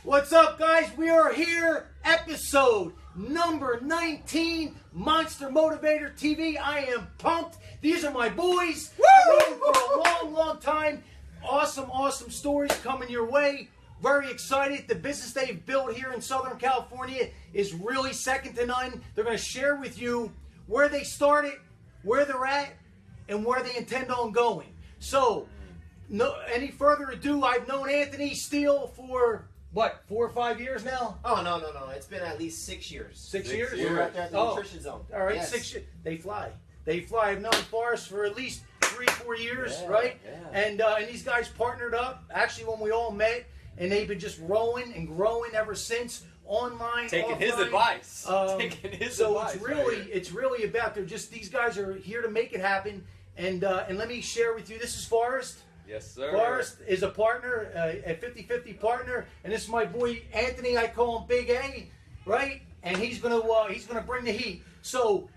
What's up, guys? We are here, episode number 19, Monster Motivator TV. I am pumped. These are my boys. I've known them for a long time. Awesome stories coming your way. Very excited. The business they've built here in Southern California is really second to none. They're going to share with you where they started, where they're at, and where they intend on going. So, any further ado, I've known Anthony Steele for, what, 4 or 5 years now? Oh, no. It's been at least 6 years. 6 years? We're right there at the nutrition zone. All right, yes. 6 years. They fly. I've known Forrest for at least 3-4 years, right? Yeah. And these guys partnered up, actually, when we all met, and they've been just growing and growing ever since, online, taking offline. his advice. So Advice, it's really about, these guys are here to make it happen. And let me share with you, this is Forrest. Yes, sir. Forrest is a partner, a 50-50 partner, and this is my boy Anthony. I call him Big A, right? And he's gonna bring the heat. So,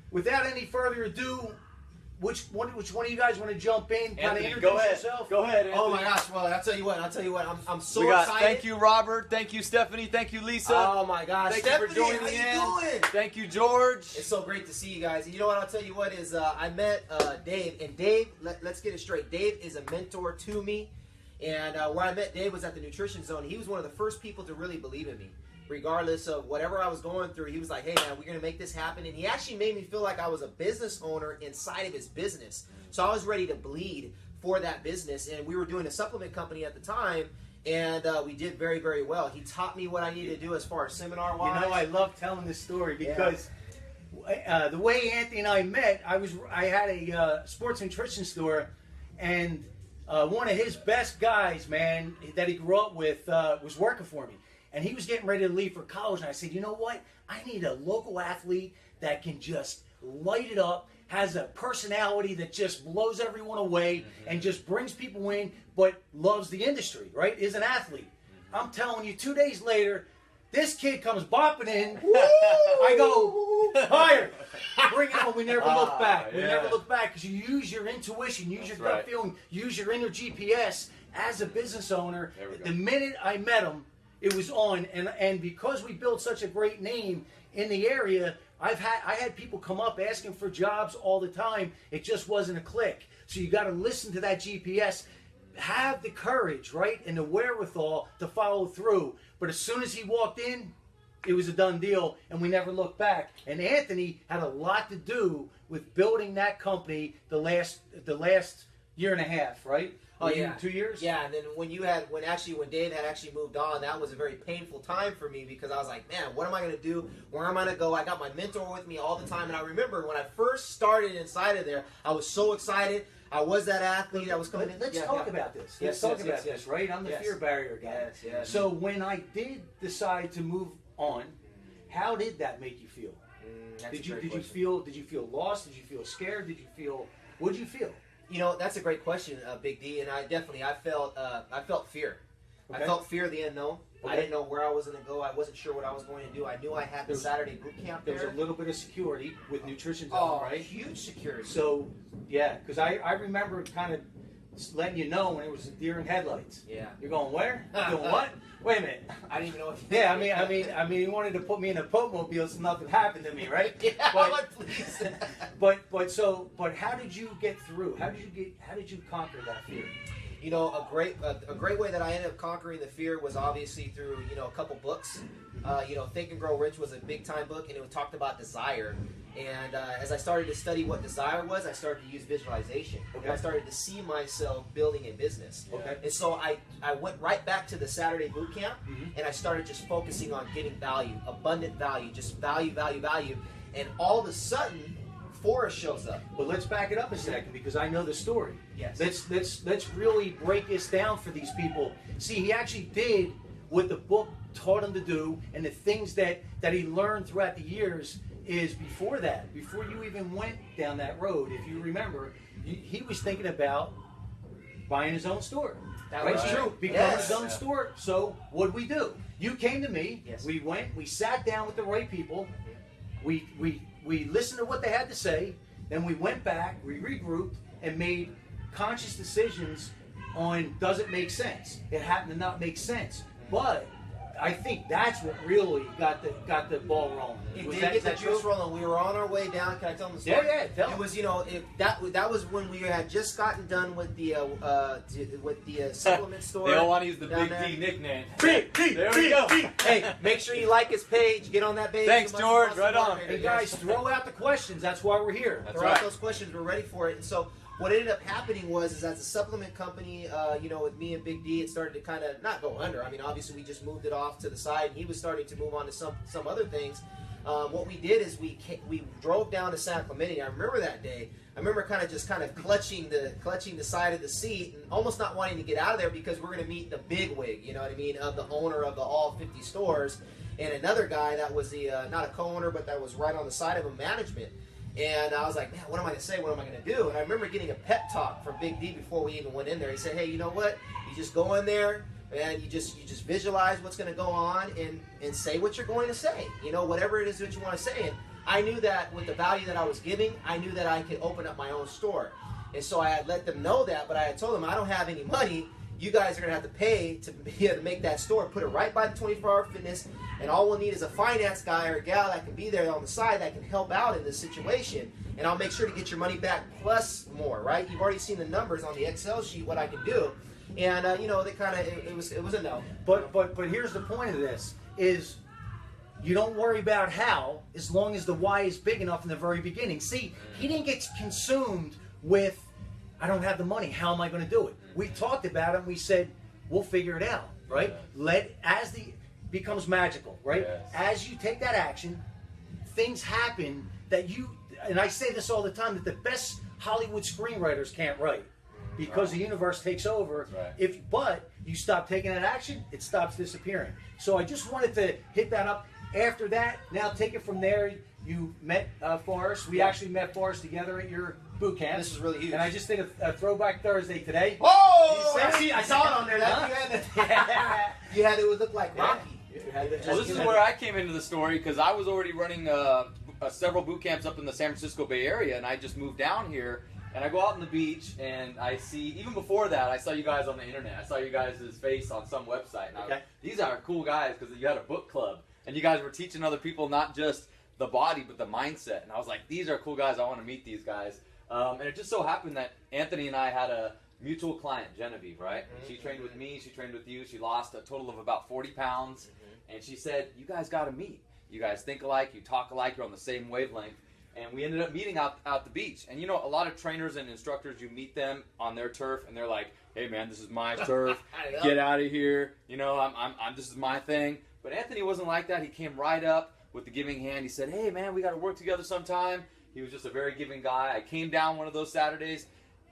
without any further ado, which one of you guys want to jump in? Kind of introduce yourself. Go ahead, Anthony. Oh my gosh! Well, I'll tell you what. I'm so excited. Thank you, Robert. Thank you, Stephanie. Thank you, Lisa. Oh my gosh! Thank Stephanie, you for joining how you in. doing? Thank you, George. It's so great to see you guys. And you know what? I'll tell you what is I met Dave, and Dave. Let's get it straight. Dave is a mentor to me, and where I met Dave was at the Nutrition Zone. He was one of the first people to really believe in me. Regardless of whatever I was going through, he was like, hey man, we're going to make this happen. And he actually made me feel like I was a business owner inside of his business. So I was ready to bleed for that business. And we were doing a supplement company at the time, and we did very, very well. He taught me what I needed to do as far as seminar-wise. You know, I love telling this story because the way Anthony and I met, I had a sports nutrition store, and one of his best guys, man, that he grew up with was working for me. And he was getting ready to leave for college, and I said, you know what? I need a local athlete that can just light it up, has a personality that just blows everyone away, and just brings people in, but loves the industry, right? Is an athlete. I'm telling you, 2 days later, this kid comes bopping in. I go, hire, bring it on. We never look back. We never look back because you use your intuition, use your gut feeling, use your inner GPS as a business owner. The minute I met him, it was on, and because we built such a great name in the area, I had people come up asking for jobs all the time. It just wasn't a click. So you got to listen to that GPS, have the courage, right, and the wherewithal to follow through. But as soon as he walked in, it was a done deal, and we never looked back. And Anthony had a lot to do with building that company the last year and a half, right? Oh yeah, 2 years. Yeah, and then when Dave had actually moved on, that was a very painful time for me because I was like, man, what am I going to do? Where am I going to go? I got my mentor with me all the time, and I remember when I first started inside of there, I was so excited. I was that athlete. I was coming in. Let's talk about this. Let's talk about this, right? I'm the fear barrier guy. Yes. So when I did decide to move on, how did that make you feel? Did you feel lost? Did you feel scared? What did you feel? You know, that's a great question, Big D, and I felt fear. Okay. I felt fear of the unknown. Okay. I didn't know where I was going to go. I wasn't sure what I was going to do. I knew I had the Saturday Bootcamp there. There was a little bit of security with Nutrition Zone, right? Huge security. So, yeah, because I remember kind of letting you know when it was a deer in headlights. Yeah. You're going where? You're going what? Wait a minute. I didn't even know what. Yeah, I mean, he wanted to put me in a Pope-mobile so nothing happened to me, right? Yeah, please. But how did you get through? How did you conquer that fear? You know, a great way that I ended up conquering the fear was obviously through a couple books. Think and Grow Rich was a big time book, and it talked about desire. And as I started to study what desire was, I started to use visualization. Okay. And I started to see myself building a business. Okay. And so I went right back to the Saturday Bootcamp, and I started just focusing on getting value, abundant value, just value. And all of a sudden, Forrest shows up. Well, let's back it up a second because I know the story. Yes. Let's really break this down for these people. See, he actually did what the book taught him to do, and the things that he learned throughout the years is before you even went down that road, if you remember, he was thinking about buying his own store. That was true. Becoming his own store. So what'd we do? You came to me. Yes. We went. We sat down with the right people. We listened to what they had to say. Then we went back. We regrouped and made conscious decisions on does it make sense. It happened to not make sense, but I think that's what really got the ball rolling. It Was did that- get is the that juice true? rolling. We were on our way down. Can I tell them the story? Yeah, tell It 'em. was, that was when we had just gotten done with the supplement store. They all want to use the down Big there. D nickname. Big D, There we go. Hey, make sure you like his page. Get on that page. Thanks, Monster George. Monster Right on. Motivator. Hey guys, throw out the questions. That's why we're here. That's Throw out right. those questions. We're ready for it. And so what ended up happening was, as a supplement company, with me and Big D, it started to kind of not go under. I mean, obviously we just moved it off to the side, and he was starting to move on to some other things. What we did is we drove down to San Clemente. I remember that day. I remember kind of clutching the side of the seat and almost not wanting to get out of there because we're going to meet the big wig, you know what I mean, of the owner of the all 50 stores, and another guy that was the not a co-owner, but that was right on the side of him, management. And I was like, man, what am I going to say? What am I going to do? And I remember getting a pep talk from Big D before we even went in there. He said, hey, you know what? You just go in there and you just visualize what's going to go on and say what you're going to say. You know, whatever it is that you want to say. And I knew that with the value that I was giving, I knew that I could open up my own store. And so I had let them know that, but I had told them I don't have any money. You guys are going to have to pay to be able to make that store, put it right by the 24-hour fitness, and all we'll need is a finance guy or a gal that can be there on the side that can help out in this situation, and I'll make sure to get your money back plus more, right? You've already seen the numbers on the Excel sheet, what I can do, and they kind of, it was a no. But here's the point of this, is you don't worry about how, as long as the why is big enough in the very beginning. See, he didn't get consumed with, I don't have the money, how am I going to do it? We talked about it and we said, we'll figure it out, right? Becomes magical, right? Yes. As you take that action, things happen that and I say this all the time, that the best Hollywood screenwriters can't write because the universe takes over. Right. But you stop taking that action, it stops disappearing. So I just wanted to hit that up. After that, now take it from there. You met Forrest. We actually met Forrest together at your boot camp. This is really huge. And I just did a throwback Thursday today. Oh! I saw it on there. You had it would look like Rocky. Well, this is where I came into the story because I was already running several boot camps up in the San Francisco Bay Area, and I just moved down here. And I go out on the beach, and I see, even before that, I saw you guys on the internet. I saw you guys' face on some website. And these are cool guys because you had a book club, and you guys were teaching other people not just the body, but the mindset. And I was like, these are cool guys. I want to meet these guys. And it just so happened that Anthony and I had a mutual client, Genevieve, right? She trained with me. She trained with you. She lost a total of about 40 pounds. And she said, you guys got to meet. You guys think alike. You talk alike. You're on the same wavelength. And we ended up meeting out the beach. And, a lot of trainers and instructors, you meet them on their turf, and they're like, hey, man, this is my turf. Get out of here. This is my thing. But Anthony wasn't like that. He came right up with the giving hand. He said, hey, man, we got to work together sometime. He was just a very giving guy. I came down one of those Saturdays.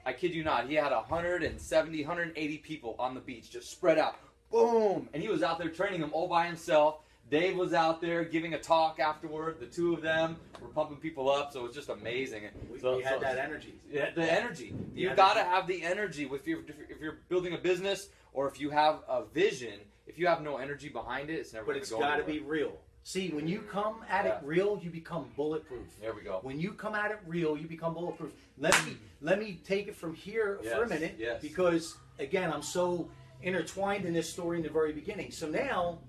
I kid you not. He had 170, 180 people on the beach just spread out. Boom. And he was out there training them all by himself. Dave was out there giving a talk afterward. The two of them were pumping people up, so it was just amazing. We had that energy. Yeah, the energy. You've got to have the energy. If you're building a business or if you have a vision, if you have no energy behind it, it's never going to go anywhere. But it's got to be real. See, when you come at it real, you become bulletproof. There we go. When you come at it real, you become bulletproof. Let me take it from here for a minute because, again, I'm so intertwined in this story in the very beginning. So now,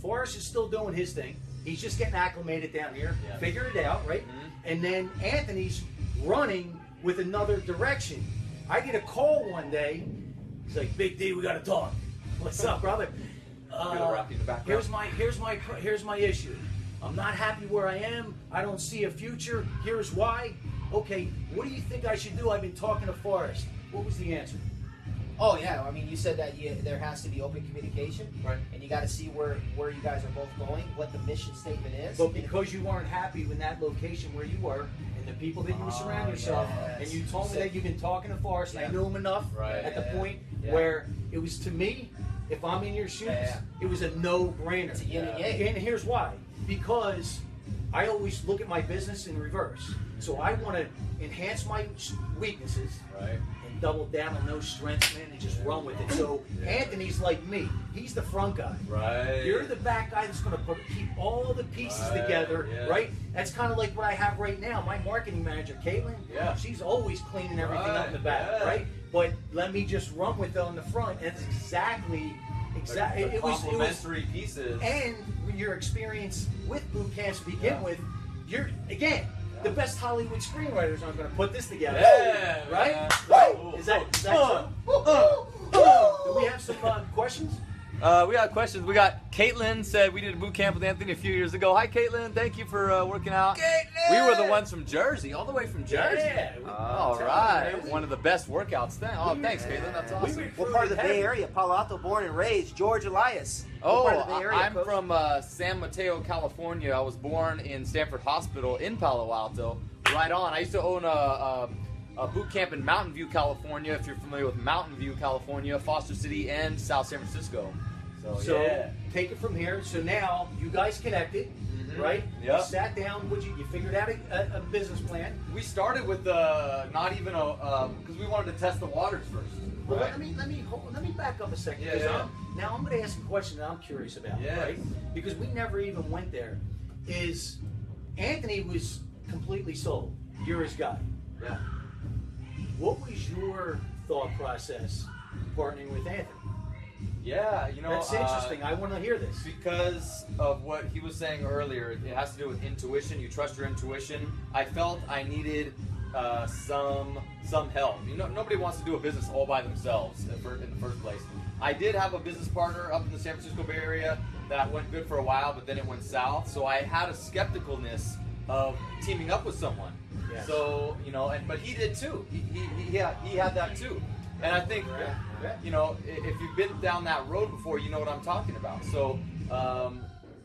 Forrest is still doing his thing. He's just getting acclimated down here, figure it out, right? And then Anthony's running with another direction. I get a call one day. He's like, Big D, we got to talk. What's up, brother? Here's my issue. I'm not happy where I am. I don't see a future. Here's why. Okay, what do you think I should do? I've been talking to Forrest. What was the answer? Oh yeah, I mean, you said that there has to be open communication, right? And you got to see where you guys are both going, what the mission statement is. But because you weren't happy in that location where you were, and the people that you were surrounding yourself, and you told me that you've been talking to Forrest, and I knew him enough at the point where it was, to me, if I'm in your shoes, it was a no-brainer. It's a yin and yang. And here's why. Because I always look at my business in reverse. So I want to enhance my weaknesses and double down on those strengths, man, and just run with it. So Anthony's like me. He's the front guy. Right. You're the back guy that's going to keep all the pieces together, right? That's kind of like what I have right now. My marketing manager, Caitlin, she's always cleaning everything up in the back, right? but let me just run with it on the front. And it's exactly. It was complementary pieces. And your experience with boot camps to begin with, you're again the best Hollywood screenwriters aren't going to put this together. Yeah, right? man. Right? Is that true? Do we have some questions? We got questions. We got Caitlin said we did a boot camp with Anthony a few years ago. Hi, Caitlin. Thank you for working out. Caitlin! We were the ones from Jersey, all the way from Jersey. Yeah. All right. One of the best workouts. Thanks, Caitlin. That's awesome. What part of the Bay Area? Palo Alto, born and raised. George Elias. I'm from San Mateo, California. I was born in Stanford Hospital in Palo Alto. Right on. I used to own a boot camp in Mountain View, California. If you're familiar with Mountain View, California, Foster City, and South San Francisco. So take it from here. So now you guys connected, right? Yep. You sat down. You figured out a business plan. We started with not even because we wanted to test the waters first. Well, right? let me back up a second. Now I'm going to ask a question that I'm curious about, right? Because we never even went there. Is Anthony was completely sold. You're his guy. Yeah. What was your thought process partnering with Anthony? Yeah, that's interesting. I want to hear this because of what he was saying earlier. It has to do with intuition. You trust your intuition. I felt I needed some help. Nobody wants to do a business all by themselves in the first place. I did have a business partner up in the San Francisco Bay Area that went good for a while, but then it went south. So I had a skepticalness of teaming up with someone. Yes. So but he did too. He had that too. And I think, if you've been down that road before, you know what I'm talking about. So,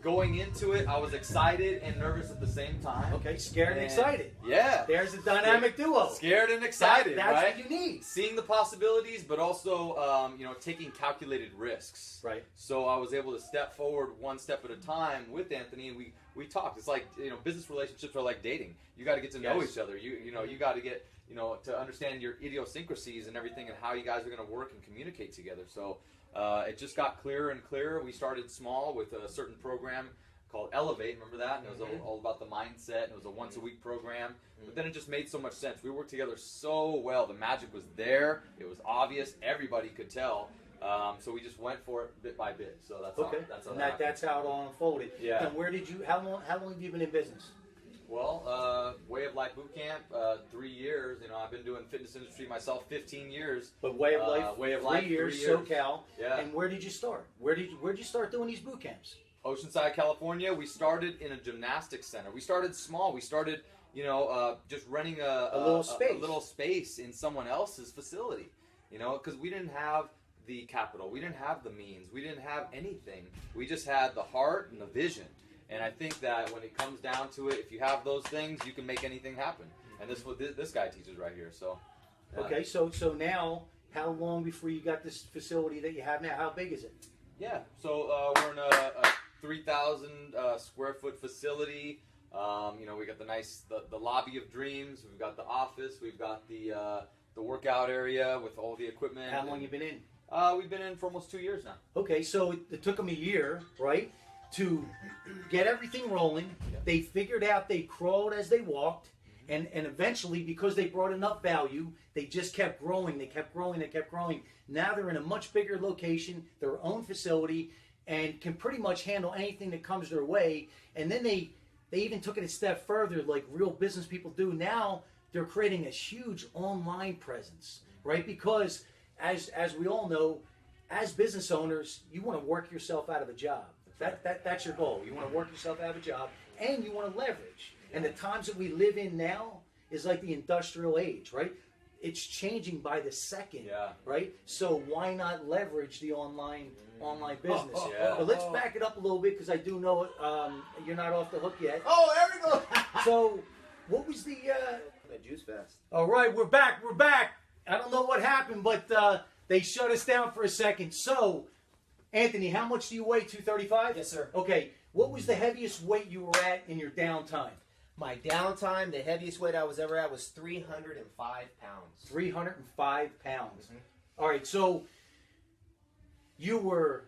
going into it, I was excited and nervous at the same time. Okay, scared and excited. Yeah. There's a dynamic duo. Scared and excited, that's right? What you need. Seeing the possibilities, but also, taking calculated risks. Right. So I was able to step forward one step at a time with Anthony, and we talked. It's like, business relationships are like dating. You got to get to know each other. You got to get, to understand your idiosyncrasies and everything and how you guys are going to work and communicate together. So it just got clearer and clearer. We started small with a certain program called Elevate. Remember that? And it was all about the mindset. And it was a once-a-week program. But then it just made so much sense. We worked together so well. The magic was there. It was obvious. Everybody could tell. So we just went for it bit by bit. So that's that's how it all unfolded. Yeah. And how long have you been in business? Well, Way of Life Bootcamp, 3 years. I've been doing fitness industry myself 15 years. But Way of Life, 3 years, 3 years. SoCal. Yeah. And where did you start? Where'd you start doing these boot camps? Oceanside, California. We started in a gymnastics center. We started small. We started, just renting a little space in someone else's facility. Because we didn't have the capital. We didn't have the means. We didn't have anything. We just had the heart and the vision. And I think that when it comes down to it, if you have those things, you can make anything happen. And this is what this guy teaches right here. So, okay. So now, how long before you got this facility that you have now? How big is it? Yeah. So we're in a 3,000 square foot facility. We got the lobby of dreams. We've got the office. We've got the workout area with all the equipment. How long you been in? We've been in for almost 2 years now. Okay, so it took them a year, right, to get everything rolling. Yeah. They figured out they crawled as they walked, and eventually, because they brought enough value, they just kept growing. They kept growing. They kept growing. Now they're in a much bigger location, their own facility, and can pretty much handle anything that comes their way. And then they even took it a step further, like real business people do. Now they're creating a huge online presence, right? Because as we all know, as business owners, you want to work yourself out of a job. That's your goal. You want to work yourself out of a job, and you want to leverage. And the times that we live in now is like the industrial age, right? It's changing by the second, right? So why not leverage the online business? But let's back it up a little bit, because I do know you're not off the hook yet. Oh, there we go. So what was the Juice Fest? All right, we're back. I don't know what happened, but they shut us down for a second. So, Anthony, how much do you weigh? 235? Yes, sir. Okay. What was the heaviest weight you were at in your downtime? My downtime, the heaviest weight I was ever at was 305 pounds. 305 pounds. All right. So you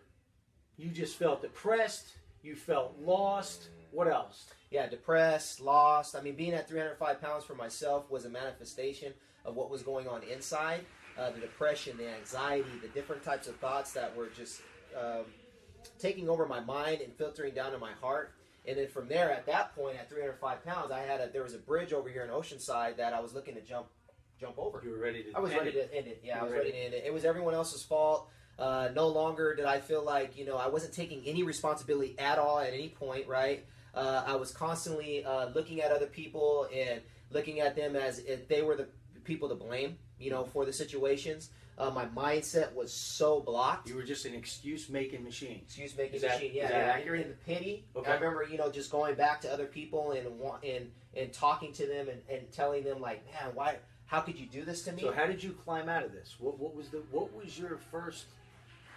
just felt depressed. You felt lost. What else? Yeah, depressed, lost. I mean, being at 305 pounds for myself was a manifestation of what was going on inside. the depression, the anxiety, the different types of thoughts that were just taking over my mind and filtering down to my heart. And then from there, at that point, at 305 pounds, there was a bridge over here in Oceanside that I was looking to jump over. You were ready to. I was ready to end it. Yeah, I was ready to end it. It was everyone else's fault. No longer did I feel like, I wasn't taking any responsibility at all at any point, right? I was constantly looking at other people and looking at them as if they were the people to blame, for the situations. My mindset was so blocked. You were just an excuse-making machine. Excuse-making machine, yeah. Is that accurate? And the pity. Okay. I remember, just going back to other people and talking to them and telling them, like, man, why? How could you do this to me? So how did you climb out of this? What was your first?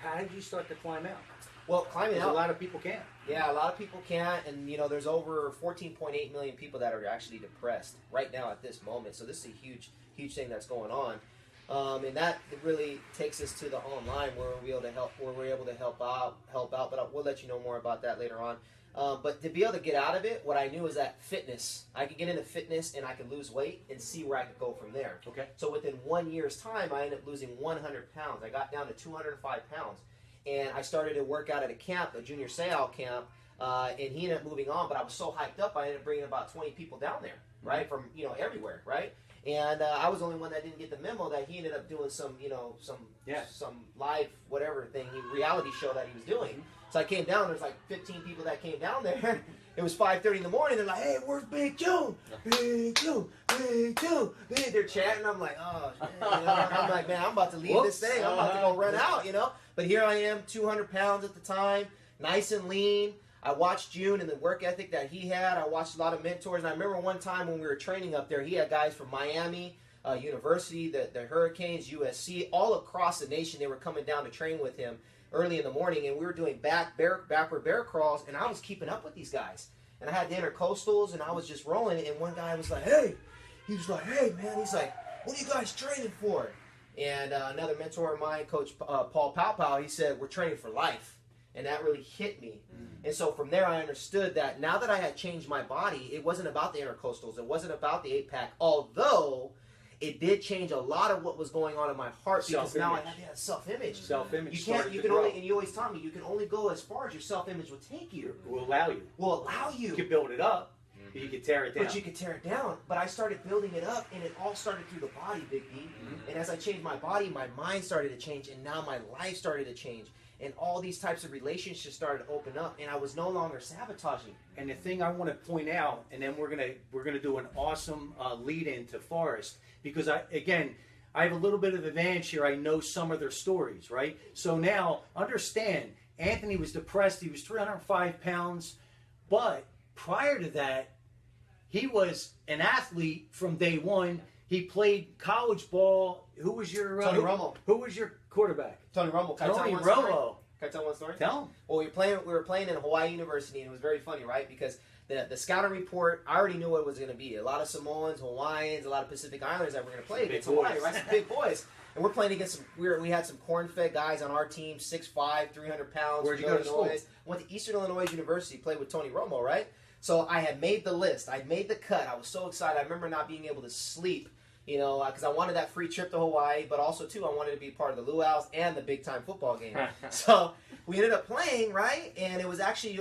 How did you start to climb out? Well, climbing out. A lot of people can't. Yeah, a lot of people can't, and there's over 14.8 million people that are actually depressed right now at this moment. So this is a huge thing that's going on, and that really takes us to the online where we're able to help out. But we'll let you know more about that later on. But to be able to get out of it, what I knew was that fitness. I could get into fitness and I could lose weight and see where I could go from there. Okay. So within 1 year's time, I ended up losing 100 pounds. I got down to 205 pounds. And I started to work out at a camp, a junior Sayal camp, and he ended up moving on. But I was so hyped up, I ended up bringing about 20 people down there, right, from everywhere, right. And I was the only one that didn't get the memo that he ended up doing some live whatever thing, reality show that he was doing. So I came down. There's like 15 people that came down there. It was 5:30 in the morning. They're like, "Hey, where's Big June? Big June, Big June." They're chatting. I'm like, "Oh, man." I'm like, "Man, I'm about to leave this thing. I'm about to go run out, But here I am, 200 pounds at the time, nice and lean. I watched June and the work ethic that he had. I watched a lot of mentors. And I remember one time when we were training up there, he had guys from Miami University, the Hurricanes, USC, all across the nation. They were coming down to train with him early in the morning, and we were doing backward bear crawls, and I was keeping up with these guys. And I had the intercoastals, and I was just rolling, and one guy was like, "Hey," he was like, "Hey, man," he's like, "What are you guys training for?" And another mentor of mine, Coach Paul Pow, he said, "We're training for life." And that really hit me. And so from there, I understood that now that I had changed my body, it wasn't about the intercoastals. It wasn't about the 8-pack, although it did change a lot of what was going on in my heart because now I had self-image. Self-image. You can only, and you always taught me, you can only go as far as your self-image will take you. Will allow you. You can build it up, but you can tear it down. But you can tear it down. But I started building it up, and it all started through the body, Big D. And as I changed my body, my mind started to change, and now my life started to change. And all these types of relationships started to open up, and I was no longer sabotaging. And the thing I want to point out, and then we're gonna do an awesome lead in to Forrest, because I have a little bit of advantage here. I know some of their stories, right? So now understand, Anthony was depressed. He was 305 pounds, but prior to that, he was an athlete from day one. He played college ball. Who was your Tony Romo? Who was your quarterback? Tony Romo. Tony Romo. Can I tell one story? Tell him. Well, we were playing in Hawaii University, and it was very funny, right? Because the scouting report, I already knew what it was going to be. A lot of Samoans, Hawaiians, a lot of Pacific Islanders that were going to play against Hawaii, right? Some big boys. And we're playing against we had some corn-fed guys on our team, 6'5", 300 pounds. Where'd you go to school? Went to Eastern Illinois University, played with Tony Romo, right? So I had made the list. I'd made the cut. I was so excited. I remember not being able to sleep, because I wanted that free trip to Hawaii, but also, too, I wanted to be part of the luau's and the big-time football game. So we ended up playing, right? And it was actually,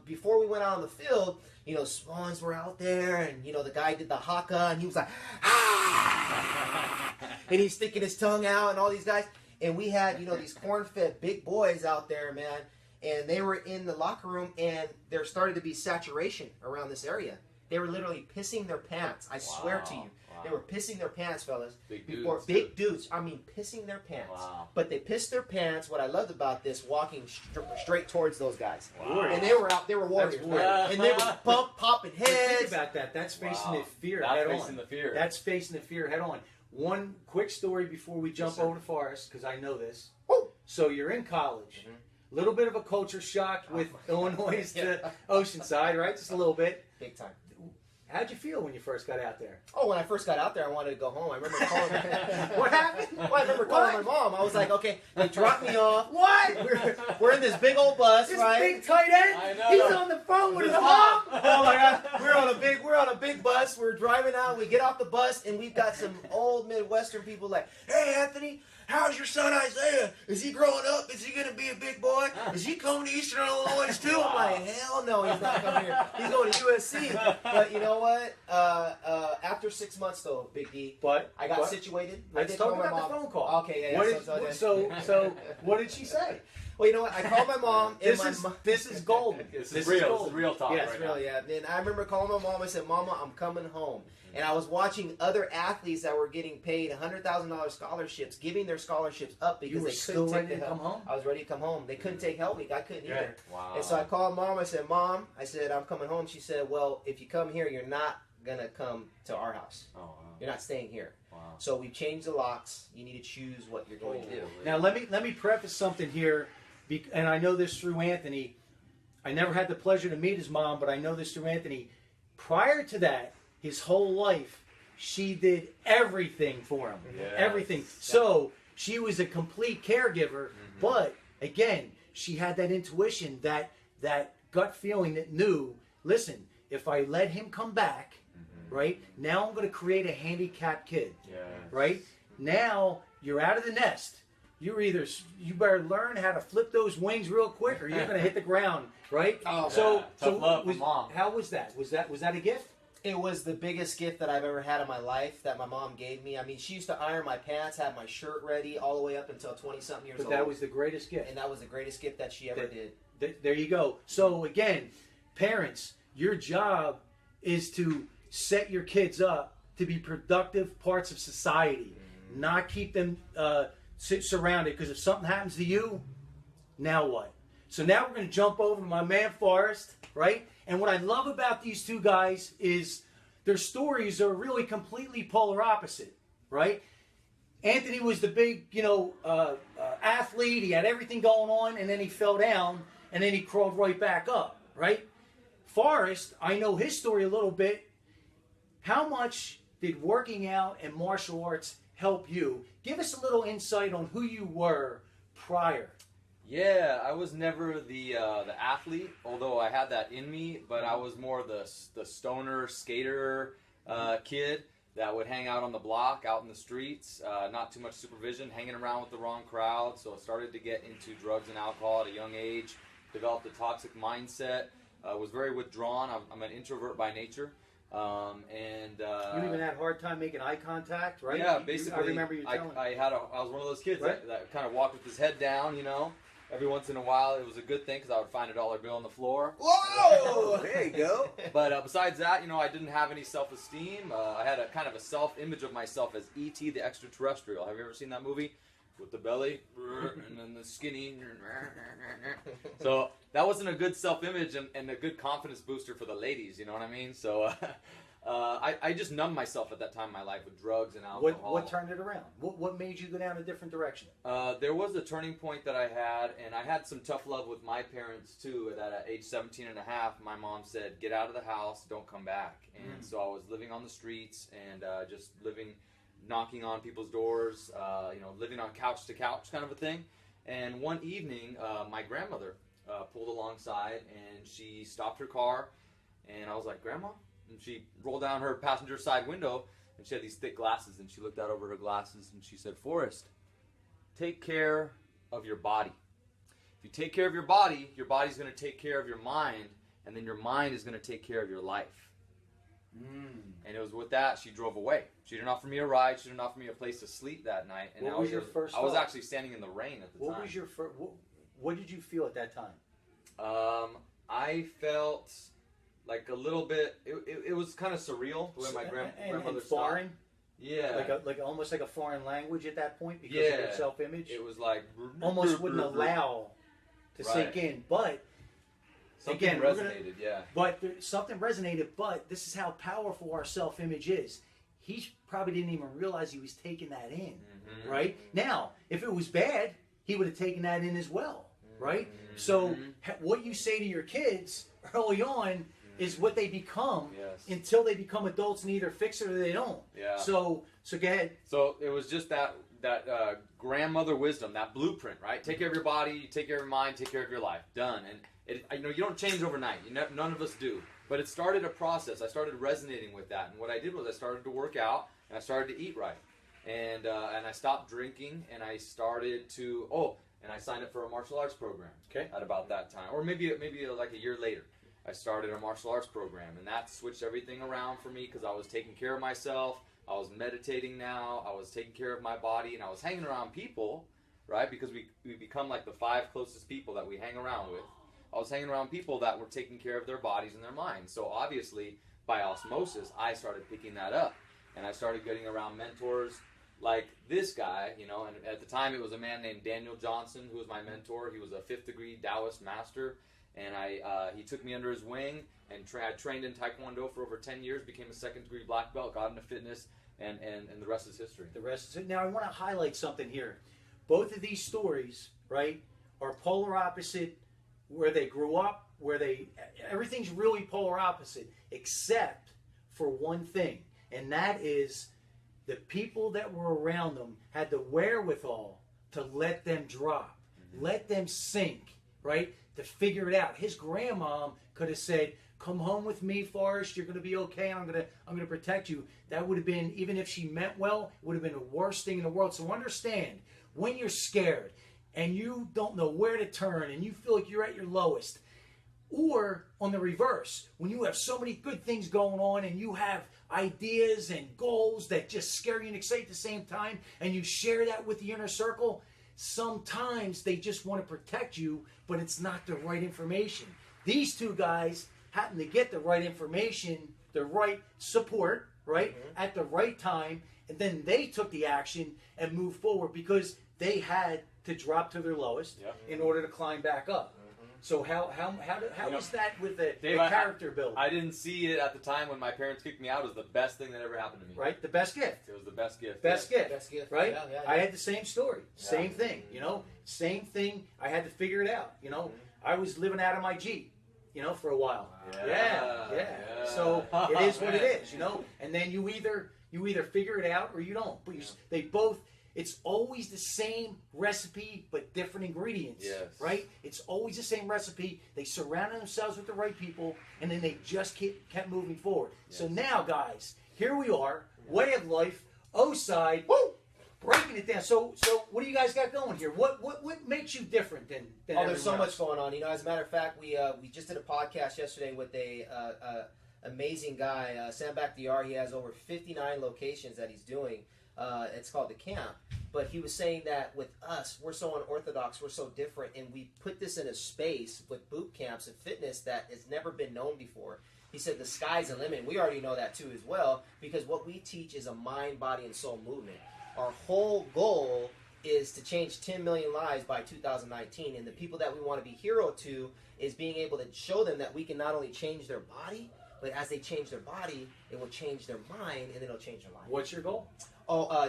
before we went out on the field, Swans were out there, and, the guy did the haka, and he was like, ah! And he's sticking his tongue out, and all these guys. And we had, these corn-fed big boys out there, man, and they were in the locker room, and there started to be saturation around this area. They were literally pissing their pants. I swear to you. They were pissing their pants, fellas. Big dudes. Big dudes. I mean, pissing their pants. Wow. But they pissed their pants. What I loved about this, walking straight towards those guys. Wow. And they were out. They were warriors. And they were popping heads. Think about that. That's facing the fear That's head facing on. the fear. That's facing the fear head on. One quick story before we jump over to Forrest, because I know this. Woo. So you're in college. Little bit of a culture shock with Illinois to Oceanside, right? Just a little bit. Big time. How'd you feel when you first got out there? Oh, when I first got out there, I wanted to go home. I remember calling. What happened? Well, I remember calling my mom. I was like, okay, they dropped me off. What? We're in this big old bus, This right? big tight end? I know. He's on the phone with his mom. Oh my God, we're on a big bus. We're driving out. We get off the bus, and we've got some old Midwestern people like, "Hey, Anthony, how's your son Isaiah? Is he growing up? Is he gonna be a big boy? Is he coming to Eastern Illinois too?" I'm like, "Hell no, he's not coming here. He's going to USC." But you know what? After 6 months, though, Big D, I got situated. Let's talk about the phone call. Okay, yeah. So what did she say? Well, you know what? I called my mom. This is golden. This is real. This is real talk. Yeah, right it's real. now. Yeah. And I remember calling my mom. I said, "Mama, I'm coming home." And I was watching other athletes that were getting paid $100,000 scholarships, giving their scholarships up because You were they still couldn't ready take to the help. come home? I was ready to come home. They couldn't take help. I couldn't either. Wow. And so I called Mom. I said, "Mom," I said, "I'm coming home." She said, "Well, if you come here, you're not gonna come to our house. Oh, wow. You're not staying here. Wow. So we've changed the locks. You need to choose what you're going to do." Now let me preface something here, and I know this through Anthony. I never had the pleasure to meet his mom, but I know this through Anthony. Prior to that, his whole life, she did everything for him. Yeah. Everything. So she was a complete caregiver, but again, she had that intuition, that gut feeling that knew, listen, if I let him come back, right, now I'm going to create a handicapped kid. Yeah. Right? Now you're out of the nest. You better learn how to flip those wings real quick or you're going to hit the ground, right? Oh, so tough love from mom. How was that? Was that a gift? It was the biggest gift that I've ever had in my life that my mom gave me. I mean, she used to iron my pants, have my shirt ready all the way up until 20-something years old. But that was the greatest gift. And that was the greatest gift that she ever did. There you go. So again, parents, your job is to set your kids up to be productive parts of society, not keep them surrounded. Because if something happens to you, now what? So now we're going to jump over to my man Forrest, right? And what I love about these two guys is their stories are really completely polar opposite, right? Anthony was the big, athlete. He had everything going on, and then he fell down, and then he crawled right back up, right? Forrest, I know his story a little bit. How much did working out and martial arts help you? Give us a little insight on who you were prior. Yeah, I was never the athlete, although I had that in me. But I was more the stoner skater kid that would hang out on the block, out in the streets, not too much supervision, hanging around with the wrong crowd. So I started to get into drugs and alcohol at a young age. Developed a toxic mindset. Was very withdrawn. I'm an introvert by nature. You even had a hard time making eye contact, right? Yeah, basically. I remember you telling me. I was one of those kids Right. that kind of walked with his head down, Every once in a while, it was a good thing because I would find a dollar bill on the floor. Whoa! There you go. But besides that, I didn't have any self-esteem. I had a kind of a self-image of myself as E.T. the extraterrestrial. Have you ever seen that movie? With the belly and then the skinny. So that wasn't a good self-image and a good confidence booster for the ladies, you know what I mean? So I just numbed myself at that time in my life with drugs and alcohol. What turned it around? What made you go down a different direction? There was a turning point that I had, and I had some tough love with my parents too. That at age 17 and a half, my mom said, "Get out of the house, don't come back." And so I was living on the streets and just knocking on people's doors, living on couch to couch kind of a thing. And one evening, my grandmother pulled alongside and she stopped her car, and I was like, "Grandma?" And she rolled down her passenger side window, and she had these thick glasses, and she looked out over her glasses, and she said, "Forrest, take care of your body. If you take care of your body's going to take care of your mind, and then your mind is going to take care of your life." And it was with that, she drove away. She didn't offer me a ride. She didn't offer me a place to sleep that night. And What was your first I was thought? actually standing in the rain at the time. What was your first? What did you feel at that time? I felt like a little bit. It was kind of surreal the way my grandmother and foreign. stopped. Yeah, like almost like a foreign language at that point because of Yeah. your self-image. it was like Almost wouldn't allow to sink Right. in, but something again, we're resonated. Yeah. something resonated. But this is how powerful our self-image is. He probably didn't even realize he was taking that in. Right now, if it was bad, he would have taken that in as well. Right. So what you say to your kids early on is what they become Yes. until they become adults and either fix it or they don't. Yeah. So go ahead. So it was just that grandmother wisdom, that blueprint, right? Take care of your body, take care of your mind, take care of your life. Done. And you don't change overnight. None of us do. But it started a process. I started resonating with that, and what I did was I started to work out and I started to eat right, and I stopped drinking, and I started to and I signed up for a martial arts program. Okay. At about that time, or maybe like a year later, I started a martial arts program, and that switched everything around for me because I was taking care of myself. I was meditating now. I was taking care of my body, and I was hanging around people, right? Because we become like the 5 closest people that we hang around with. I was hanging around people that were taking care of their bodies and their minds. So obviously, by osmosis, I started picking that up, and I started getting around mentors like this guy, and at the time it was a man named Daniel Johnson who was my mentor. He was a 5th degree Taoist master, and he took me under his wing, and I trained in Taekwondo for over 10 years, became a 2nd degree black belt, got into fitness, and the rest is history. The rest is it. Now I want to highlight something here. Both of these stories, right, are polar opposite. Where they grew up, everything's really polar opposite, except for one thing, and that is the people that were around them had the wherewithal to let them drop, let them sink, right, to figure it out. His grandmom could have said, "Come home with me, Forrest. You're going to be okay. I'm going to protect you." That would have been, even if she meant well, it would have been the worst thing in the world. So understand, when you're scared and you don't know where to turn and you feel like you're at your lowest, or on the reverse, when you have so many good things going on and you have ideas and goals that just scare you and excite at the same time, and you share that with the inner circle, sometimes they just want to protect you, but it's not the right information. These two guys happen to get the right information, the right support, right, at the right time, and then they took the action and moved forward because they had to drop to their lowest in order to climb back up. So how was that with the character building? I didn't see it at the time when my parents kicked me out. It was the best thing that ever happened to me. Right, the best gift. It was the best gift. Best gift. Best gift. Right? Yeah. I had the same story. Same thing, Same thing. I had to figure it out, I was living out of my Jeep, for a while. Yeah. So it is what it is, And then you either figure it out or you don't. But they both. It's always the same recipe, but different ingredients, right? It's always the same recipe. They surrounded themselves with the right people, and then they just kept moving forward. So now, guys, here we are, way of life, O-side, breaking it down. So what do you guys got going here? What makes you different than there's so everyone much going on. As a matter of fact, we just did a podcast yesterday with a amazing guy, Sam Bakhtiar. He has over 59 locations that he's doing. It's called The Camp. But he was saying that with us, we're so unorthodox, we're so different, and we put this in a space with boot camps and fitness that has never been known before. He said the sky's the limit. We already know that too as well, because what we teach is a mind, body, and soul movement. Our whole goal is to change 10 million lives by 2019, and the people that we want to be hero to is being able to show them that we can not only change their body, but as they change their body, it will change their mind, and it'll change their life. What's your goal?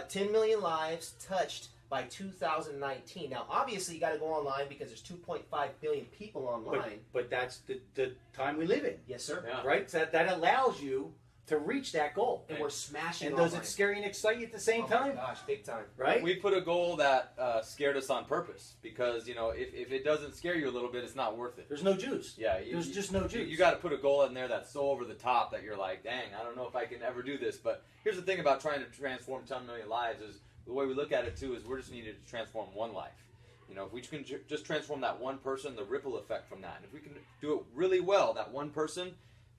10 million lives touched by 2019. Now, obviously, you got to go online because there's 2.5 billion people online. But that's the time we live in. Yes, sir. Yeah. Right? So that allows you to reach that goal. And we're smashing And online. does it scare you and excite you at the same Oh time? my gosh, big time. Right? We put a goal that scared us on purpose because, if it doesn't scare you a little bit, it's not worth it. There's no juice. Yeah, There's just no juice. You got to put a goal in there that's so over the top that you're like, dang, I don't know if I can ever do this. But here's the thing about trying to transform 10 million lives is the way we look at it, too, is we're just needed to transform one life. If we can just transform that one person, the ripple effect from that. And if we can do it really well, that one person,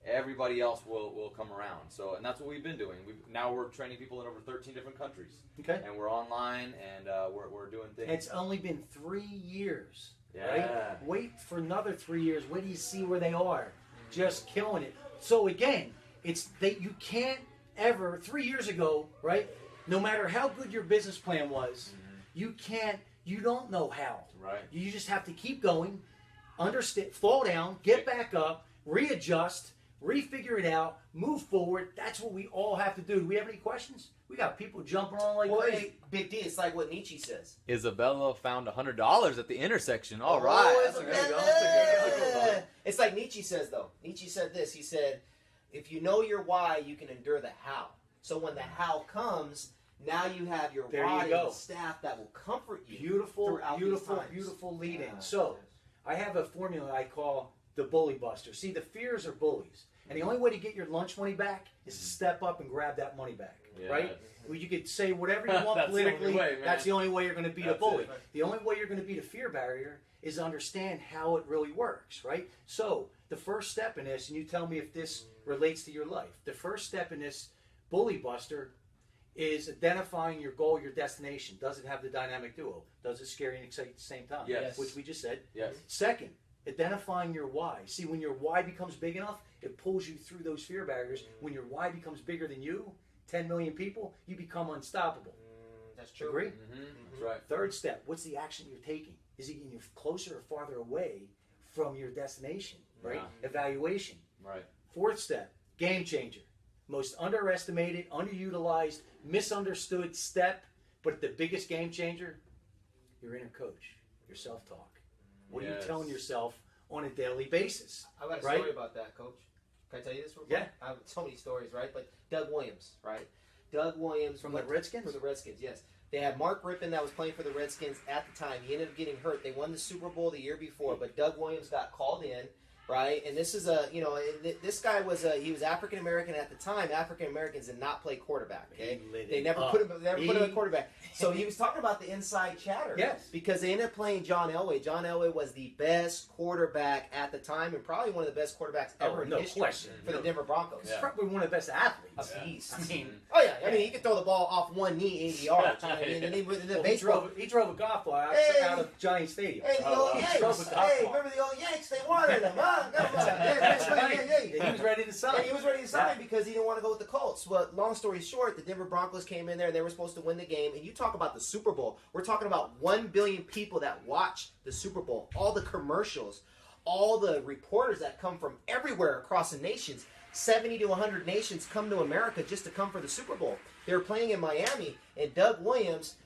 everybody else will come around. And that's what we've been doing. Now we're training people in over 13 different countries. Okay. And we're online, and we're doing things. It's only been 3 years. Yeah. Right? Wait for another 3 years. Wait till you see where they are. Just killing it. So again, it's that you can't ever, 3 years ago, right? No matter how good your business plan was, you don't know how. Right. You just have to keep going, understand, fall down, get back up, readjust, refigure it out, move forward. That's what we all have to do. Do we have any questions? We got people jumping on like crazy. Hey, Big D, it's like what Nietzsche says. Isabella found $100 at the intersection. All right. Isabella. It's like Nietzsche says, though. Nietzsche said this. He said, if you know your why, you can endure the how. So when the how comes, now you have your why and staff that will comfort you. Beautiful, beautiful lead-in. Yeah. So I have a formula I call the bully buster. See, the fears are bullies. And the only way to get your lunch money back is to step up and grab that money back, right? Well, you could say whatever you want politically. That's the only way you're going to beat a bully. The only way you're going to beat a fear barrier is understand how it really works, right? So the first step in this, and you tell me if this relates to your life, the first step in this bully buster is identifying your goal, your destination. Does it have the dynamic duo? Does it scare you and excite at the same time? Yes. Which we just said. Yes. Second, identifying your why. See, when your why becomes big enough, it pulls you through those fear barriers. When your why becomes bigger than you, 10 million people, you become unstoppable. That's true. Agree? That's right. Third step, what's the action you're taking? Is it getting you closer or farther away from your destination, right? Yeah. Evaluation. Right. Fourth step, game changer. Most underestimated, underutilized, misunderstood step, but the biggest game changer, your inner coach, your self-talk. What are you telling yourself on a daily basis? I've got a story about that, Coach. Can I tell you this real quick? Yeah. I have so many stories, right? Like Doug Williams, right? Doug Williams. From the Redskins? From the Redskins, yes. They had Mark Rippon that was playing for the Redskins at the time. He ended up getting hurt. They won the Super Bowl the year before, but Doug Williams got called in, right? And this is this guy was he was African American at the time. African Americans did not play quarterback. Okay, they never put him at quarterback. So he was talking about the inside chatter. Yes, because they ended up playing John Elway. John Elway was the best quarterback at the time, and probably one of the best quarterbacks ever in history for the Denver Broncos. He's probably one of the best athletes. A beast. I mean, he could throw the ball off one knee 80 yards. You know what I mean? And he drove a golf ball out of Giant Stadium. Hey, the old Yanks. Remember the old Yanks? They wanted him, huh? He was ready to sign. He was ready to sign because he didn't want to go with the Colts. But long story short, the Denver Broncos came in there and they were supposed to win the game. And you talk about the Super Bowl. We're talking about 1 billion people that watch the Super Bowl. All the commercials, all the reporters that come from everywhere across the nations. 70 to 100 nations come to America just to come for the Super Bowl. They were playing in Miami, and Doug Williams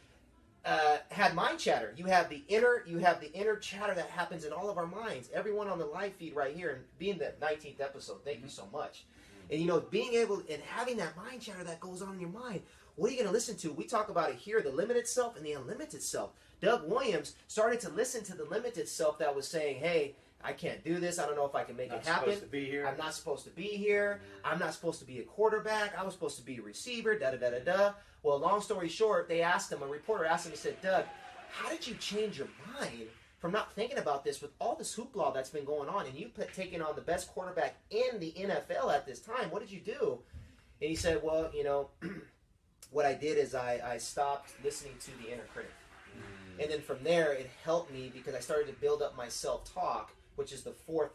had mind chatter. You have the inner chatter that happens in all of our minds. Everyone on the live feed right here, and being the 19th episode, thank you so much. And being able and having that mind chatter that goes on in your mind. What are you going to listen to? We talk about it here, the limited self and the unlimited self. Doug Williams started to listen to the limited self that was saying, hey, I can't do this. I don't know if I can make it happen. Supposed to be here. I'm not supposed to be here. I'm not supposed to be a quarterback. I was supposed to be a receiver, da-da-da-da-da. Well, long story short, a reporter asked him, he said, Doug, how did you change your mind from not thinking about this with all this hoopla that's been going on and you taking on the best quarterback in the NFL at this time? What did you do? And he said, well, what I did is I stopped listening to the inner critic. And then from there, it helped me because I started to build up my self-talk, which is the fourth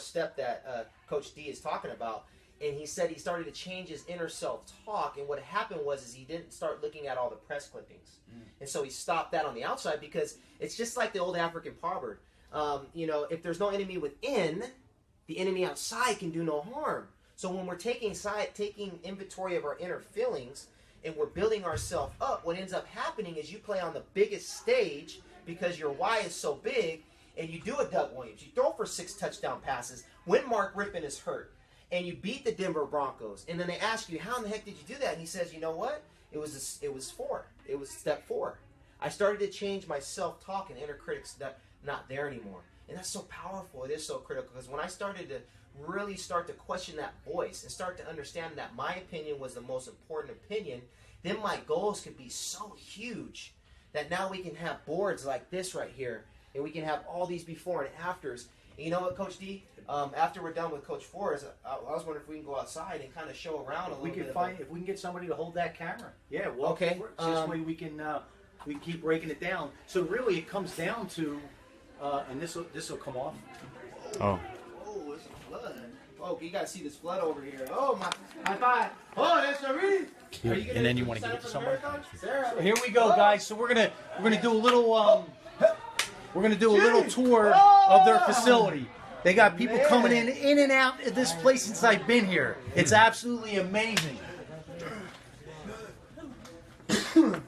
step that Coach D is talking about. And he said he started to change his inner self-talk, and what happened was he didn't start looking at all the press clippings. And so he stopped that on the outside because it's just like the old African proverb. If there's no enemy within, the enemy outside can do no harm. So when we're taking inventory of our inner feelings and we're building ourselves up, what ends up happening is you play on the biggest stage because your why is so big, and you do a Doug Williams. You throw for 6 touchdown passes when Mark Rippon is hurt, and you beat the Denver Broncos. And then they ask you, how in the heck did you do that? And he says, you know what? It was step 4. I started to change my self-talk and inner critics that not there anymore. And that's so powerful. It is so critical because when I started to really start to question that voice and start to understand that my opinion was the most important opinion, then my goals could be so huge that now we can have boards like this right here, and we can have all these before and afters. And you know what, Coach D? After we're done with Coach Forrest, I was wondering if we can go outside and kind of show around a little bit. If we can get somebody to hold that camera. Yeah, well, okay. This way we can keep breaking it down. So really, it comes down to, and this will come off. Oh, it's a flood. Oh, you gotta see this flood over here. Oh my! High five! Oh, that's a read. And then you want to give it to somebody. So here we go, guys. So we're gonna do a little tour of their facility. They got people coming in and out of this place since I've been here. It's absolutely amazing.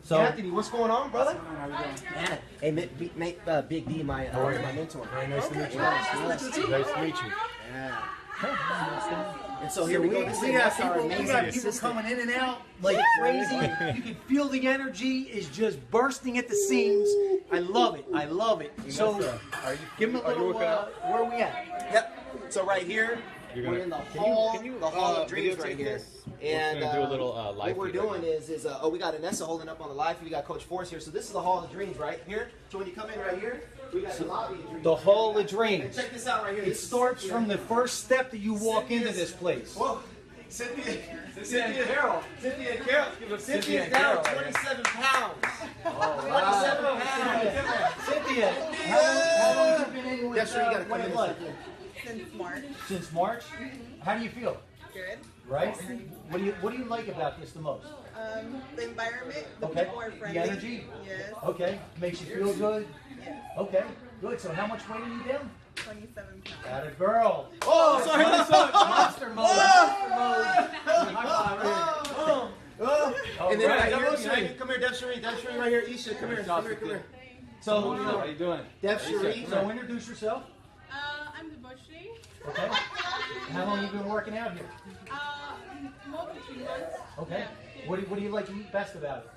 So, Anthony, what's going on, brother? Man, hey, Big D, my mentor. Very nice to meet you. Nice to meet you. And so here we go. We got people coming in and out like crazy. You can feel the energy is just bursting at the seams. I love it. I love it. So, give them a little. Where are we at? Yep. So right here, we're in the hall. The hall of dreams right here. And do a little live what we're doing is we got Anessa holding up on the live feed. We got Coach Forrest here. So this is the hall of dreams right here. So when you come in right here, we got the lobby of dreams. The hall of dreams. And check this out right here. It starts from the first step that you walk into this place. Whoa. Cynthia and Carol. Cynthia's down 27 pounds. 27 pounds. Cynthia, how long have you been in with That's where you gotta come in. Since March. Since March? How do you feel? Good. Right? What do you like about this the most? The environment, the Okay. people are friendly. The energy? Yes. Okay. Makes you feel good? Yes. Okay. Good. So how much weight are you down? 27 pounds. Got a girl. Oh, sorry. Monster mode. And then right Right. here, come here, Dev Sheree right here. Isha, come here. So, How you doing? Dev Sheree. so introduce yourself. I'm the Boshri. Okay. How long have you been working out here? More than 3 months. Okay. What do you like best about it?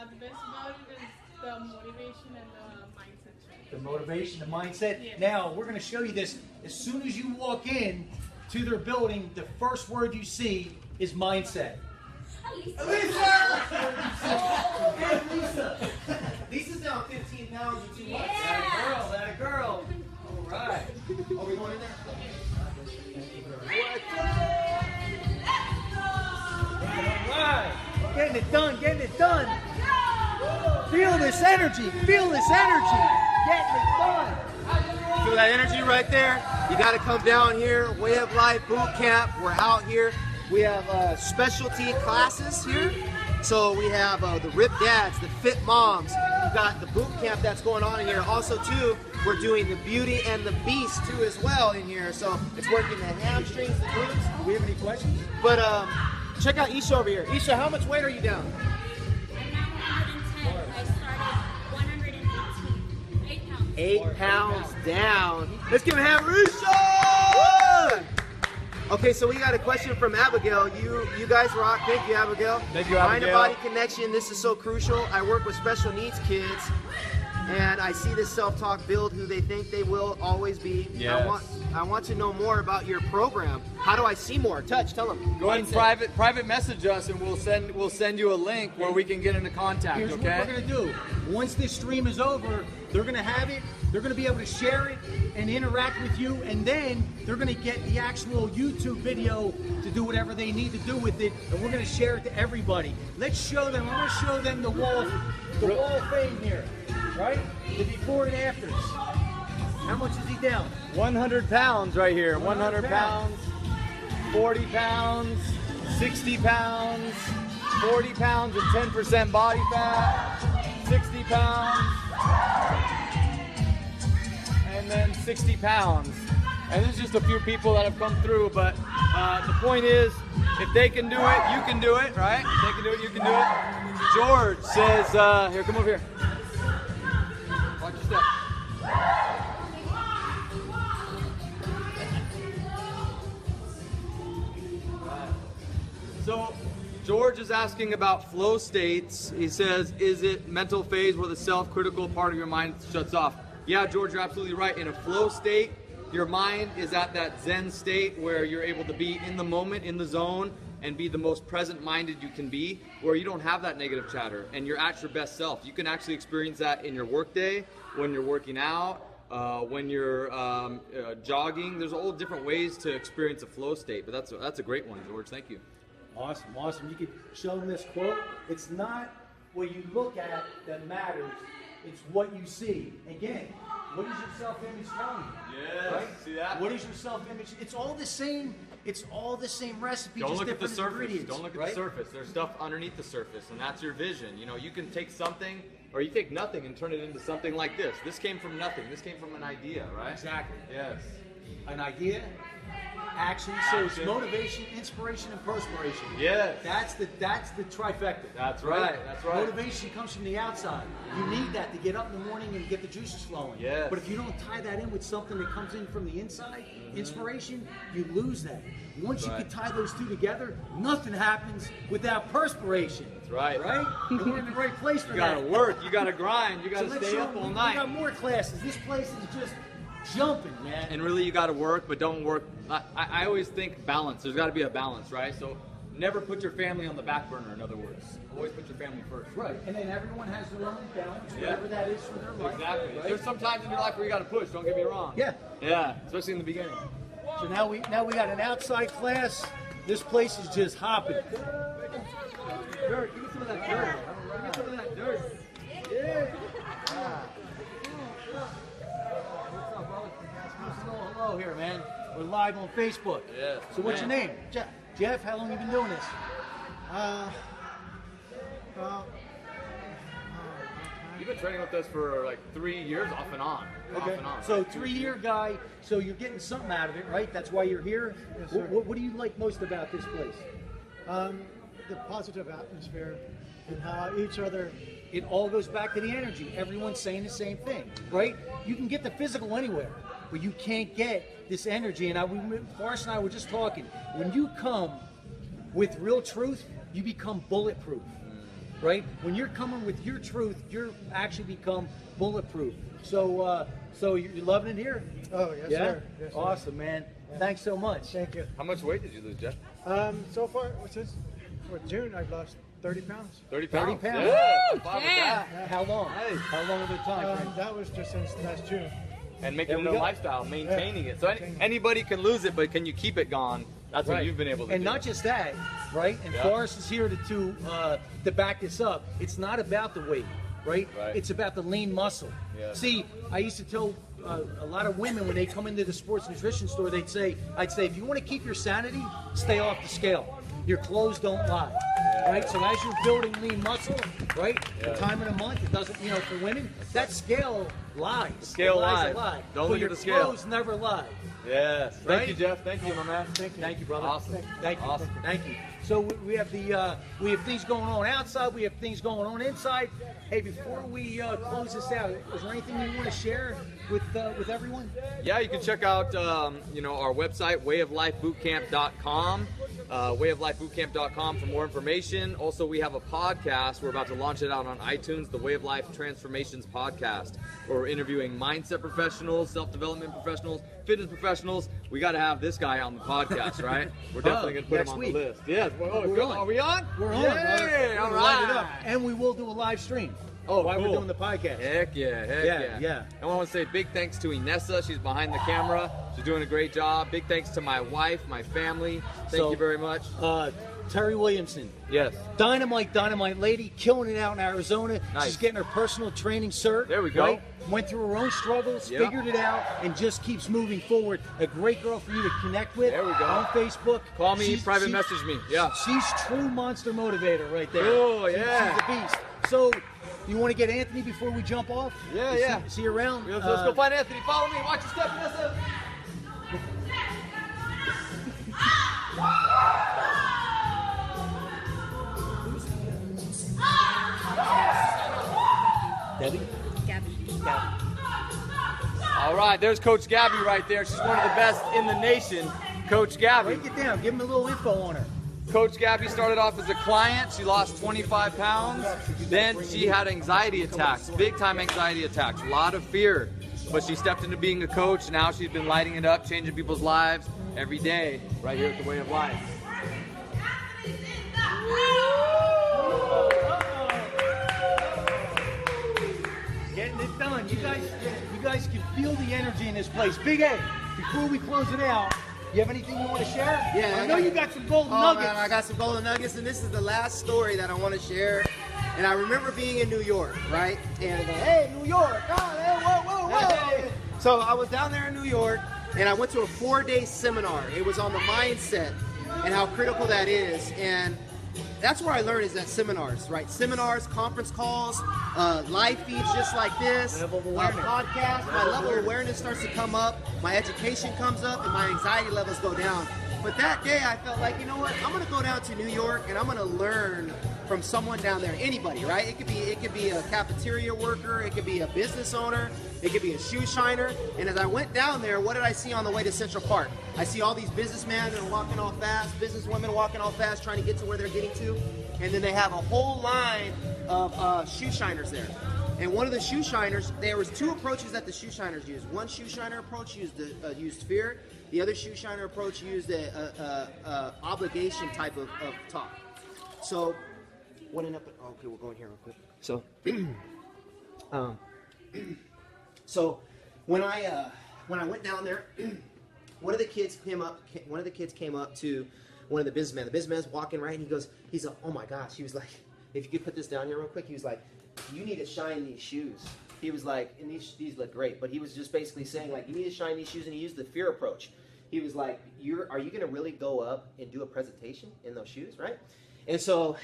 The best about it is the motivation and the mindset. The motivation, the mindset. Yeah. Now, we're going to show you this. As soon as you walk in to their building, the first word you see is mindset. Lisa! Lisa's down 15 pounds in 2 months. That a girl. All right. Are we going in there? All right. Getting it done, getting it done. Feel this energy, feel this energy. Getting it done. Feel that energy right there? You got to come down here. Way of Life Bootcamp. We're out here. We have specialty classes here. So we have the Rip Dads, the Fit Moms. We've got the boot camp that's going on in here. Also, too, we're doing the Beauty and the Beast, too, as well in here. So it's working the hamstrings, the glutes. Do we have any questions? But check out Isha over here. Isha, how much weight are you down? I'm now 110. I started 118. 8 pounds. 8 pounds down. Let's give a hand for Isha! Okay, so we got a question from Abigail. You guys rock. Thank you, Abigail. Thank you, Abigail. Mind-to-body connection. This is so crucial. I work with special needs kids, and I see this self-talk build who they think they will always be. Yes. I want to know more about your program. How do I see more? Touch. Tell them. Go ahead and private message us, and we'll send you a link where we can get into contact. Here's Okay. what we're going to do. Once this stream is over, they're going to have it. They're going to be able to share it and interact with you, and then they're going to get the actual YouTube video to do whatever they need to do with it, and we're going to share it to everybody. Let's show them. I want to show them the wall of fame here, right? The before and afters. How much is he down? 100 pounds right here. 100 pounds, 40 pounds, 60 pounds, 40 pounds and 10% body fat, 60 pounds, and then 60 pounds. And this is just a few people that have come through, but the point is, if they can do it, you can do it, right? If they can do it, you can do it. George says, here, come over here. Watch your step. So, George is asking about flow states. He says, is it mental phase where the self-critical part of your mind shuts off? Yeah, George, you're absolutely right. In a flow state, your mind is at that Zen state where you're able to be in the moment, in the zone, and be the most present-minded you can be, where you don't have that negative chatter, and you're at your best self. You can actually experience that in your workday, when you're working out, when you're jogging. There's all different ways to experience a flow state, but that's a great one, George. Thank you. Awesome, awesome. You could show them this quote. It's not what you look at that matters. It's what you see. Again, what is your self-image telling you? Yes, right? see that? What is your self-image? It's all the same. It's all the same recipe. Don't just look at the different surface. ingredients, Don't look at right? the surface. There's stuff underneath the surface, and that's your vision. You know, you can take something or you take nothing and turn it into something like this. This came from nothing. This came from an idea, right? Exactly. Yes. An idea, action. So it's motivation, inspiration, and perspiration. Yes. That's the trifecta. That's right. That's right. Motivation comes from the outside. You need that to get up in the morning and get the juices flowing. Yes. But if you don't tie that in with something that comes in from the inside, inspiration, you lose that. Once you can tie those two together, nothing happens without perspiration. That's right. Right? And we're in the right place for You that. gotta work. You gotta grind. You gotta let's stay show up all them. night. We got more classes. This place is just jumping, man. And really, you got to work, but don't work. I always think balance. There's got to be a balance, right? So never put your family on the back burner, in other words. Always put your family first. Right. And then everyone has their own balance, whatever that is for their life. Exactly. Right? There's some times in your life where you got to push. Don't get me wrong. Yeah. Yeah. Especially in the beginning. So now we got an outside class. This place is just hopping. Dirt. Give me some of that dirt. Give me some of that dirt. Yeah. Hello here, man. We're live on Facebook. Yes, So what's your man. name? Jeff, how long have you been doing this? You've been training with us for like 3 years, off and on. Off and on. So 3-year guy, so you're getting something out of it, right? That's why you're here? Yes, sir. What do you like most about this place? The positive atmosphere and how each other. It all goes back to the energy. Everyone's saying the same thing, right? You can get the physical anywhere, but you can't get this energy. And Forrest and I were just talking. When you come with real truth, you become bulletproof, right? When you're coming with your truth, you actually become bulletproof. So, so you're loving it here? Oh, yes, Yeah? sir. Yes, sir. Awesome, man. Thanks so much. Thank you. How much weight did you lose, Jeff? So far, since June, I've lost 30 pounds. 30 pounds. 30 pounds. Yeah. I'm fine with that. How long? Nice. How long of a time frame? That was just since last June. And making There it we a go. lifestyle, maintaining it. So Maintaining. anybody can lose it, but can you keep it gone? That's what you've been able to And do. not just that, right? And Yeah. Forrest is here to back this up. It's not about the weight, right? Right. It's about the lean muscle. Yeah. See, I used to tell a lot of women when they come into the sports nutrition store, I'd say, if you want to keep your sanity, stay off the scale. Your clothes don't lie, right? So as you're building lean muscle, right? Yeah. The time of the month, it doesn't, for women, that scale lies. scale It lies. lies. A lie. Don't But look your at the scale. clothes never lie. Yes. Right? Thank you, Jeff. Thank you, my man. Thank you, brother. Awesome. Thank you. Awesome. Thank you. So we have we have things going on outside. We have things going on inside. Hey, before we close this out, is there anything you want to share with everyone? Yeah, you can check out our website, wayoflifebootcamp.com. Wayoflifebootcamp.com for more information. Also, we have a podcast. We're about to launch it out on iTunes, the Way of Life Transformations Podcast, where we're interviewing mindset professionals, self-development professionals, fitness professionals. We got to have this guy on the podcast, right? We're definitely going to put him next on week. the list. Yes. We're on. Are we on? We're on. Yay! All We're light it right. up. And we will do a live stream. Oh, while cool. we're doing the podcast. Heck yeah, heck Yeah, yeah. yeah. I want to say big thanks to Inessa. She's behind the camera. She's doing a great job. Big thanks to my wife, my family. Thank you very much. Terry Williamson. Yes. Dynamite lady, killing it out in Arizona. Nice. She's getting her personal training cert. There we go. Right? Went through her own struggles, Yep. figured it out, and just keeps moving forward. A great girl for you to connect with. There we go. On Facebook. Call me, private message me. Yeah. She's true monster motivator right there. Oh, yeah. She's a beast. So, you want to get Anthony before we jump off? Yeah. See you around. Let's go find Anthony. Follow me. Watch your step, Inessa. Debbie? All right, there's Coach Gabby right there. She's one of the best in the nation. Coach Gabby. Break it down. Give him a little info on her. Coach Gabby started off as a client. She lost 25 pounds. Then she had anxiety attacks, big time anxiety attacks, a lot of fear. But she stepped into being a coach. Now she's been lighting it up, changing people's lives every day right here at the Way of Life. Getting it done. You guys can feel the energy in this place. Big A, before we close it out, you have anything you want to share? Yeah, I know you got some golden Oh nuggets. man, I got some golden nuggets, and this is the last story that I want to share. And I remember being in New York, right? And hey, New York! Oh, hey, whoa! So I was down there in New York, and I went to a 4-day seminar. It was on the mindset and how critical that is. And that's where I learned is at seminars, right? Seminars, conference calls, live feeds just like this, podcasts. My level of awareness starts to come up, my education comes up, and my anxiety levels go down. But that day I felt like, you know what? I'm gonna go down to New York and I'm gonna learn from someone down there. Anybody, right? It could be a cafeteria worker, it could be a business owner, it could be a shoe shiner. And as I went down there, what did I see on the way to Central Park? I see all these businessmen that are walking all fast, businesswomen walking all fast, trying to get to where they're getting to. And then they have a whole line of shoe shiners there. And one of the shoe shiners, there was two approaches that the shoe shiners used. One shoe shiner approach used fear. The other shoe shiner approach used a obligation type of talk. So, what ended up? Okay, we're going here real quick. So, so when I went down there, one of the kids came up to one of the businessmen. The businessman's walking right, and he's like, oh my gosh. He was like, if you could put this down here real quick. He was like, you need to shine these shoes. He was like, and these look great, but he was just basically saying like, you need to shine these shoes, and he used the fear approach. He was like, are you gonna really go up and do a presentation in those shoes, right? And so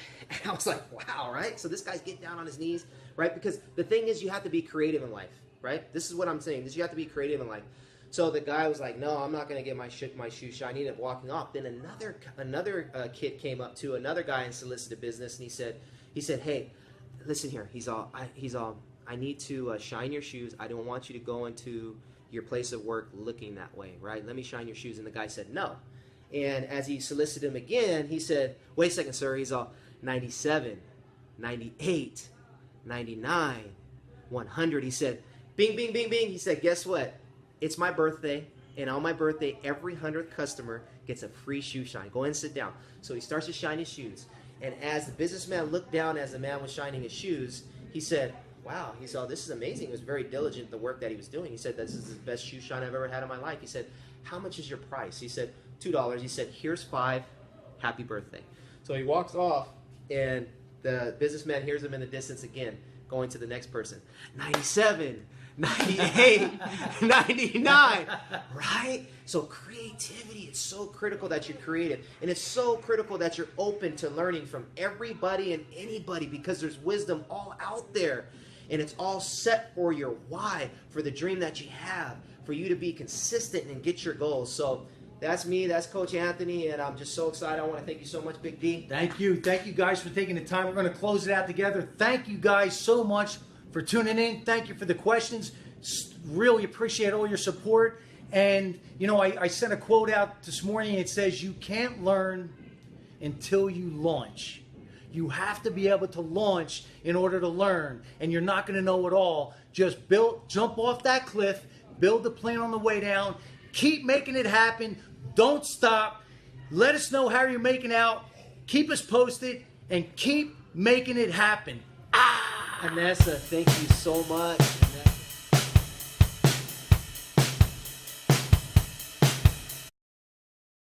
I was like, wow, right? So this guy's getting down on his knees, right? Because the thing is, you have to be creative in life, right? This is what I'm saying. You have to be creative in life. So the guy was like, no, I'm not going to get my shoe shiny. He ended up walking off. Then another kid came up to another guy and solicited business, and he said, hey, listen here. I need to shine your shoes. I don't want you to go into your place of work looking that way, right? Let me shine your shoes. And the guy said, no. And as he solicited him again, he said, wait a second, sir. He's all 97, 98, 99, 100. He said, bing, bing, bing, bing. He said, guess what? It's my birthday, and on my birthday, every 100th customer gets a free shoe shine. Go ahead and sit down. So he starts to shine his shoes. And as the businessman looked down as the man was shining his shoes, he said, wow, he saw, this is amazing. He was very diligent in the work that he was doing. He said, this is the best shoe shine I've ever had in my life. He said, how much is your price? He said, $2. He said, here's $5. Happy birthday. So he walks off, and the businessman hears him in the distance again, going to the next person. 97, 98, 99, right? So creativity, it's so critical that you're creative. And it's so critical that you're open to learning from everybody and anybody, because there's wisdom all out there. And it's all set for your why, for the dream that you have, for you to be consistent and get your goals. So that's me. That's Coach Anthony, and I'm just so excited. I want to thank you so much, Big D. Thank you. Thank you guys for taking the time. We're going to close it out together. Thank you guys so much for tuning in. Thank you for the questions. Really appreciate all your support. And, you know, I sent a quote out this morning. It says, you can't learn until you launch. You have to be able to launch in order to learn. And you're not going to know it all. Just jump off that cliff, build the plane on the way down, keep making it happen. Don't stop. Let us know how you're making out. Keep us posted and keep making it happen. Vanessa, thank you so much.